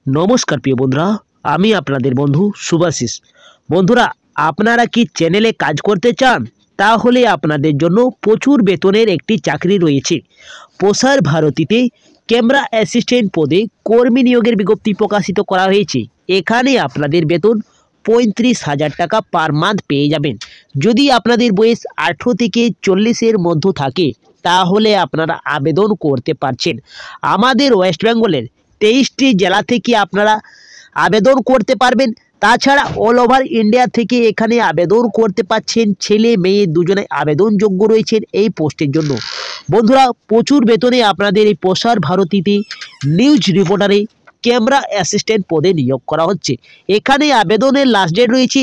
নমস্কার প্রিয় বন্ধুরা, আমি আপনাদের বন্ধু শুভাশিস। বন্ধুরা, আপনারা কি চ্যানেলে কাজ করতে চান? তাহলে আপনাদের জন্য প্রচুর বেতনের একটি চাকরি রয়েছে। প্রসার ভারতীতে ক্যামেরা অ্যাসিস্ট্যান্ট পদে কর্মী নিয়োগের বিজ্ঞপ্তি প্রকাশিত করা হয়েছে। এখানে আপনাদের বেতন 35,000 টাকা পার মান্থ পেয়ে যাবেন। যদি আপনাদের বয়স 18 থেকে 40-এর মধ্যে থাকে তাহলে আপনারা আবেদন করতে পারছেন। আমাদের ওয়েস্ট বেঙ্গলের 23টি জেলা থেকে আপনারা আবেদন করতে পারবেন। তাছাড়া অল ওভার ইন্ডিয়া থেকে এখানে আবেদন করতে পারছেন। ছেলে মেয়ে দুজনে আবেদনযোগ্য রয়েছেন এই পোস্টের জন্য। বন্ধুরা, প্রচুর বেতনে আপনাদের এই প্রসার ভারতীতে নিউজ রিপোর্টারে ক্যামেরা অ্যাসিস্ট্যান্ট পদে নিয়োগ করা হচ্ছে। এখানে আবেদনের লাস্ট ডেট রয়েছে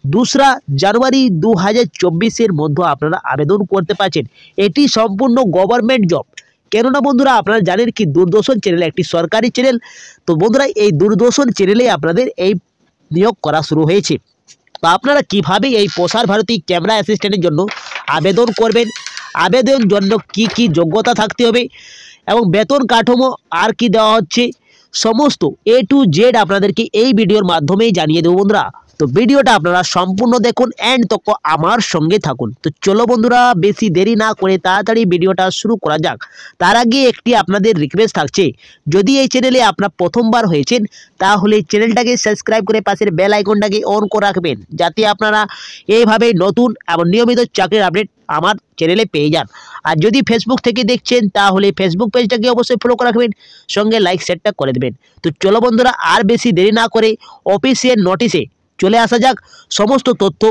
2রা জানুয়ারি 2024-এর মধ্যে আপনারা আবেদন করতে পারছেন। এটি সম্পূর্ণ গভর্নমেন্ট জব। কেননা বন্ধুরা, আপনারা জানেন কি দূরদর্শন চ্যানেল একটি সরকারি চ্যানেল। তো বন্ধুরা, এই দূরদর্শন চ্যানেলে আপনাদের এই নিয়োগ করা শুরু হয়েছে। তো আপনারা কিভাবে এই প্রসার ভারতী ক্যামেরা অ্যাসিস্ট্যান্টের জন্য আবেদন করবেন, আবেদনের জন্য কি কি যোগ্যতা থাকতে হবে এবং বেতন কাঠামো আর কি দেওয়া হচ্ছে, সমস্ত A to Z আপনাদেরকে এই ভিডিওর মাধ্যমেই জানিয়ে দেবো বন্ধুরা। তো ভিডিওটা আপনারা সম্পূর্ণ দেখুন এন্ড তক আমার সঙ্গে থাকুন। তো চলো বন্ধুরা, বেশি দেরি না করে তাড়াতাড়ি ভিডিওটা শুরু করা যাক। তার আগে একটি আপনাদের রিকোয়েস্ট থাকছে, যদি এই চ্যানেলে আপনার প্রথমবার হয়েছেন তাহলে চ্যানেলটাকে সাবস্ক্রাইব করে পাশের বেল আইকনটাকে অন করে রাখবেন, যাতে আপনারা এইভাবে নতুন এবং নিয়মিত চাকরির আপডেট আমার চ্যানেলে পেয়ে যান। আর যদি ফেসবুক থেকে দেখছেন তাহলে ফেসবুক পেজটাকে অবশ্যই ফলো করে রাখবেন, সঙ্গে লাইক শেয়ারটা করে দেবেন। তো চলো বন্ধুরা, আর বেশি দেরি না করে অফিসিয়াল নোটিশে চলে আসা যাক, সমস্ত তথ্য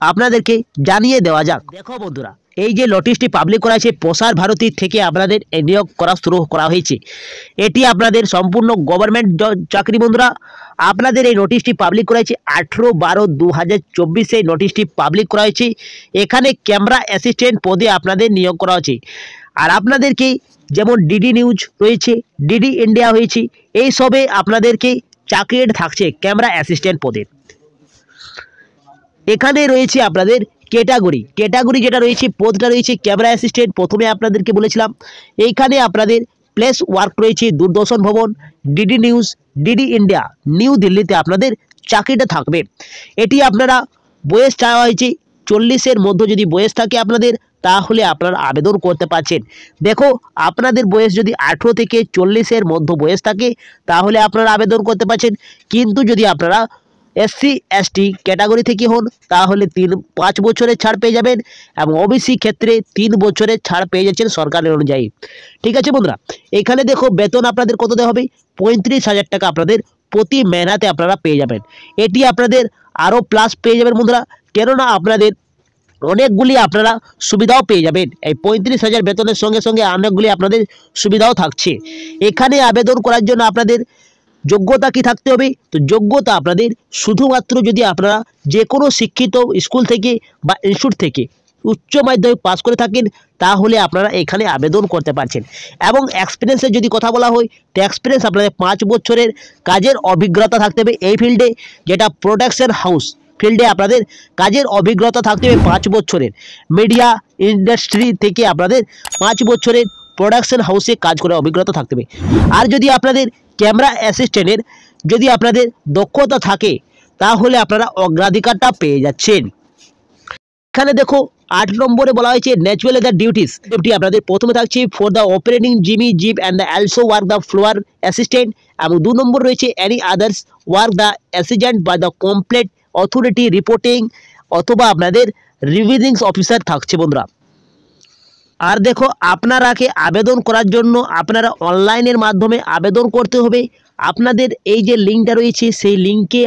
আপনাদেরকে জানিয়ে দেওয়া যাক। দেখো বন্ধুরা, এই যে নোটিশটি পাবলিক করা হয়েছে প্রসার ভারতী থেকে আপনাদের নিয়োগ করা শুরু করা হয়েছে। এটি আপনাদের সম্পূর্ণ গভর্নমেন্ট চাকরি। বন্ধুরা, আপনাদের এই নোটিশটি পাবলিক করা হয়েছে 18/12/2024 এই নোটিশটি পাবলিক করা হয়েছে। এখানে ক্যামেরা অ্যাসিস্ট্যান্ট পদে আপনাদের নিয়োগ করা হয়েছে। আর আপনাদেরকে যেমন ডিডি নিউজ রয়েছে, ডিডি ইন্ডিয়া হয়েছে, এই সবে আপনাদেরকে চাকরি থাকছে ক্যামেরা অ্যাসিস্ট্যান্ট পদে। এখানে রয়েছে আপনাদের ক্যাটাগরি যেটা রয়েছে, পদটা রয়েছে ক্যামেরা অ্যাসিস্ট্যান্ট। প্রথমে আপনাদেরকে বলেছিলাম এইখানে আপনাদের প্লেস ওয়ার্ক রয়েছে দূরদর্শন ভবন, DD news, DD India, new দিল্লিতে আপনাদের চাকরিটা থাকবে। এটি আপনারা বয়স চাওয়া হয়েছে 40-এর মধ্যে যদি বয়স থাকে আপনাদের, তাহলে আপনারা আবেদন করতে পারছেন। দেখো, আপনাদের বয়স যদি 18 থেকে 40-এর মধ্যে বয়স থাকে তাহলে আপনারা আবেদন করতে পারছেন। কিন্তু যদি আপনারা SC ST ক্যাটাগরি থেকে হন তাহলে 5 বছরের ছাড় পেয়ে যাবেন, এবং OBC ক্ষেত্রে 3 বছরের ছাড় পেয়ে যাচ্ছেন সরকারের অনুযায়ী। ঠিক আছে বন্ধুরা, এখানে দেখো বেতন আপনাদের কত দেওয়া হবে, 35,000 টাকা আপনাদের প্রতি মেহনাতে আপনারা পেয়ে যাবেন। এটি আপনাদের আরও প্লাস পেয়ে যাবেন বন্ধুরা, কেননা আপনাদের অনেকগুলি আপনারা সুবিধাও পেয়ে যাবেন। এই 35,000 বেতনের সঙ্গে সঙ্গে অনেকগুলি আপনাদের সুবিধাও থাকছে। এখানে আবেদন করার জন্য আপনাদের যোগ্যতা কি থাকতে হবে? তো যোগ্যতা আপনাদের শুধুমাত্র যদি আপনারা যে কোনো শিক্ষিত স্কুল থেকে বা ইনস্টিটিউট থেকে উচ্চ মাধ্যমিক পাস করে থাকেন তাহলে আপনারা এখানে আবেদন করতে পারছেন। এবং এক্সপিরিয়েন্সের যদি কথা বলা হয় তো এক্সপিরিয়েন্স আপনাদের 5 বছরের কাজের অভিজ্ঞতা থাকতে হবে এই ফিল্ডে, যেটা প্রোডাকশন হাউস ফিল্ডে আপনাদের কাজের অভিজ্ঞতা থাকতে হবে 5 বছরের। মিডিয়া ইন্ডাস্ট্রি থেকে আপনাদের 5 বছরের প্রোডাকশন হাউসে কাজ করে অভিজ্ঞতা থাকতে হবে। আর যদি আপনাদের ক্যামেরা অ্যাসিস্ট্যান্টের যদি আপনাদের দক্ষতা থাকে তাহলে আপনারা অগ্রাধিকারটা পেয়ে যাচ্ছেন। এখানে দেখো 8 নম্বরে বলা হয়েছে ন্যাচুরাল দ্য ডিউটিস। এটি আপনাদের প্রথমে থাকছে for the operating jimmy jib and the also work the floor assistant, এবং 2 নম্বর রয়েছে any others work the assistant by the complete authority reporting, অথবা আপনাদের রিভিউইং অফিসার থাকছে বন্ধুরা। আর দেখো, আপনারাকে আবেদন করার জন্য আপনারা অনলাইনের মাধ্যমে আবেদন করতে হবে। আপনাদের এই যে লিঙ্কটা রয়েছে সেই লিঙ্কে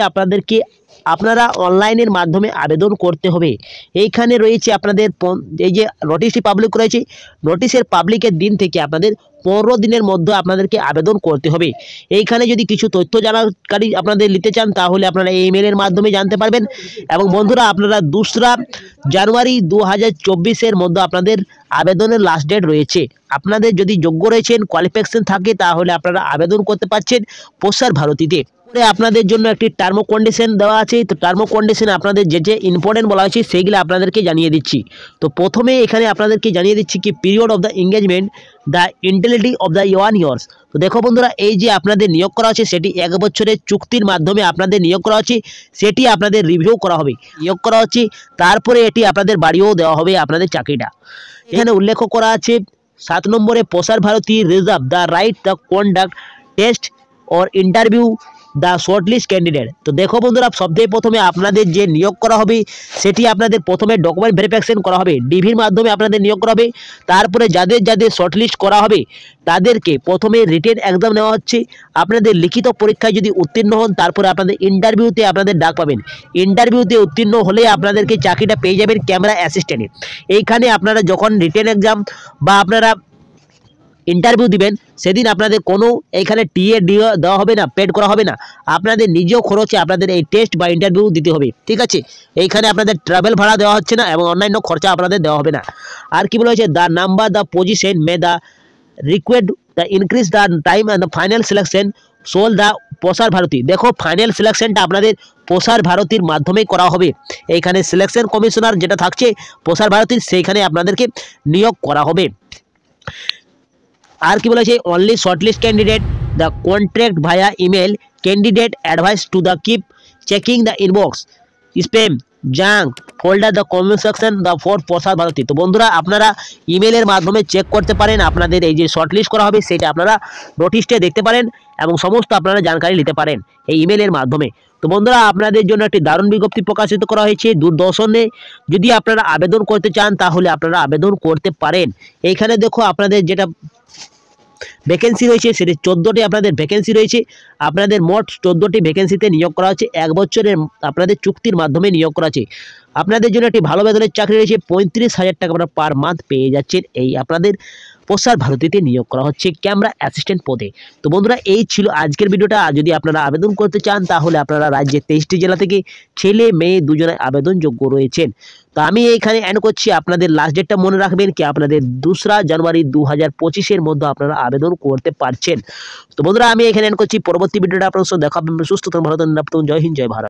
আপনারা অনলাইনের মাধ্যমে আবেদন করতে হবে। এইখানে রয়েছে আপনাদের এই যে নোটিশটি পাবলিক করেছে, নোটিশের পাবলিকের দিন থেকে আপনাদের 15 দিনের মধ্যে আপনাদেরকে আবেদন করতে হবে। এইখানে যদি কিছু তথ্য জানাকারী আপনাদের নিতে চান তাহলে আপনারা এই ইমেলের মাধ্যমে জানতে পারবেন। এবং বন্ধুরা, আপনারা 2রা জানুয়ারি 2024-এর মধ্যে আপনাদের আবেদনের লাস্ট ডেট রয়েছে। আপনাদের যদি যোগ্য রয়েছেন, কোয়ালিফিকেশন থাকে তাহলে আপনারা আবেদন করতে পারছেন প্রসার ভারতীতে। আপনাদের জন্য একটি টার্ম কন্ডিশন দেওয়া আছে। তো টার্ম কন্ডিশন আপনাদের যে ইম্পর্টেন্ট বলা হয়েছে সেইগুলো আপনাদেরকে জানিয়ে দিচ্ছি। তো প্রথমে এখানে আপনাদেরকে জানিয়ে দিচ্ছি কি period of the engagement the integrity of the 1 years. তো দেখো বন্ধুরা, এই যে আপনাদের নিয়োগ করা হচ্ছে সেটি 1 বছরের চুক্তির মাধ্যমে আপনাদের নিয়োগ করা হচ্ছে, সেটি আপনাদের রিভিউ করা হবে, নিয়োগ করা হচ্ছে, তারপরে এটি আপনাদের বাড়িও দেওয়া হবে আপনাদের চাকরিটা। এখানে উল্লেখ করা আছে 7 নম্বরে Prasar Bharati reserve the right the conduct test or interview the shortlist candidate. তো দেখো বন্ধুরা, সবথেকে প্রথমে আপনাদের যে নিয়োগ করা হবে সেটি আপনাদের প্রথমে ডকুমেন্ট ভেরিফিকেশন করা হবে, ডিভির মাধ্যমে আপনাদের নিয়োগ করা হবে। তারপরে যাদের শর্টলিস্ট করা হবে তাদেরকে প্রথমে রিটেন এক্সাম নেওয়া হচ্ছে। আপনাদের লিখিত পরীক্ষায় যদি উত্তীর্ণ হন তারপরে আপনাদের ইন্টারভিউতে আপনাদের ডাক পাবেন। ইন্টারভিউতে উত্তীর্ণ হলে আপনাদেরকে চাকরিটা পেয়ে যাবেন ক্যামেরা অ্যাসিস্ট্যান্টে। এইখানে আপনারা যখন রিটেন এক্সাম বা আপনারা ইন্টারভিউ দিবেন সেদিন আপনাদের কোনো এইখানে টিএ দেওয়া হবে না, পেড করা হবে না। আপনাদের নিজেও খরচে আপনাদের এই টেস্ট বা ইন্টারভিউ দিতে হবে, ঠিক আছে। এইখানে আপনাদের ট্রাভেল ভাড়া দেওয়া হচ্ছে না এবং অন্যান্য খরচা আপনাদের দেওয়া হবে না। আর কি বলা হয়েছে, the number the position may the required the increase the time and the final selection sole the Prasar Bharati. দেখো, ফাইনাল সিলেকশনটা আপনাদের প্রসার ভারতীর মাধ্যমেই করা হবে। এইখানে সিলেকশন কমিশনার যেটা থাকছে প্রসার ভারতীর, সেইখানে আপনাদেরকে নিয়োগ করা হবে। আর কি বলেছে, only shortlist candidate the contract via email candidate advice to the keep checking the inbox spam junk folder the comment section the for প্রসার ভারতী। তো বন্ধুরা, আপনারা ইমেলের মাধ্যমে চেক করতে পারেন আপনাদের এই যে শর্টলিস্ট করা হবে সেটা আপনারা নোটিশে দেখতে পারেন এবং সমস্ত আপনারা জানকারি নিতে পারেন এই ইমেলের মাধ্যমে। তো বন্ধুরা, আপনাদের জন্য একটি দারুণ বিজ্ঞপ্তি প্রকাশিত করা হয়েছে দূরদর্শনে। যদি আপনারা আবেদন করতে চান তাহলে আপনারা আবেদন করতে পারেন। এইখানে দেখো আপনাদের যেটা ভ্যাকেন্সি রয়েছে সেটি 14টি আপনাদের ভ্যাকেন্সি রয়েছে। আপনাদের মোট 14টি ভ্যাকেন্সিতে নিয়োগ করা হচ্ছে, 1 বছরের আপনাদের চুক্তির মাধ্যমে নিয়োগ করা হচ্ছে। আপনাদের জন্য একটি ভালো বেতনের চাকরি রয়েছে, 35,000 টাকা আপনারা পার মান্থ পেয়ে যাচ্ছেন। এই আপনাদের প্রসার ভারতীতে নিয়োগ করা হচ্ছে ক্যামেরা অ্যাসিস্ট্যান্ট পদে। তো বন্ধুরা, এই ছিল আজকের ভিডিওটা। যদি আপনারা আবেদন করতে চান তাহলে আপনারা রাজ্যের 23টি জেলা থেকে ছেলে মেয়ে দুজনে আবেদনযোগ্য রয়েছেন। তো আমি এইখানে অ্যাড করছি, আপনাদের লাস্ট ডেটটা মনে রাখবেন কি আপনাদের 2রা জানুয়ারি 2025-এর মধ্যে আপনারা আবেদন করতে পারছেন। তো বন্ধুরা, আমি এখানে অ্যাড করছি। পরবর্তী ভিডিওটা আপনার সঙ্গে দেখা হবে। সুস্থ থাকুন, ভালো থাকুন, জয় হিন্দ, জয় ভারত।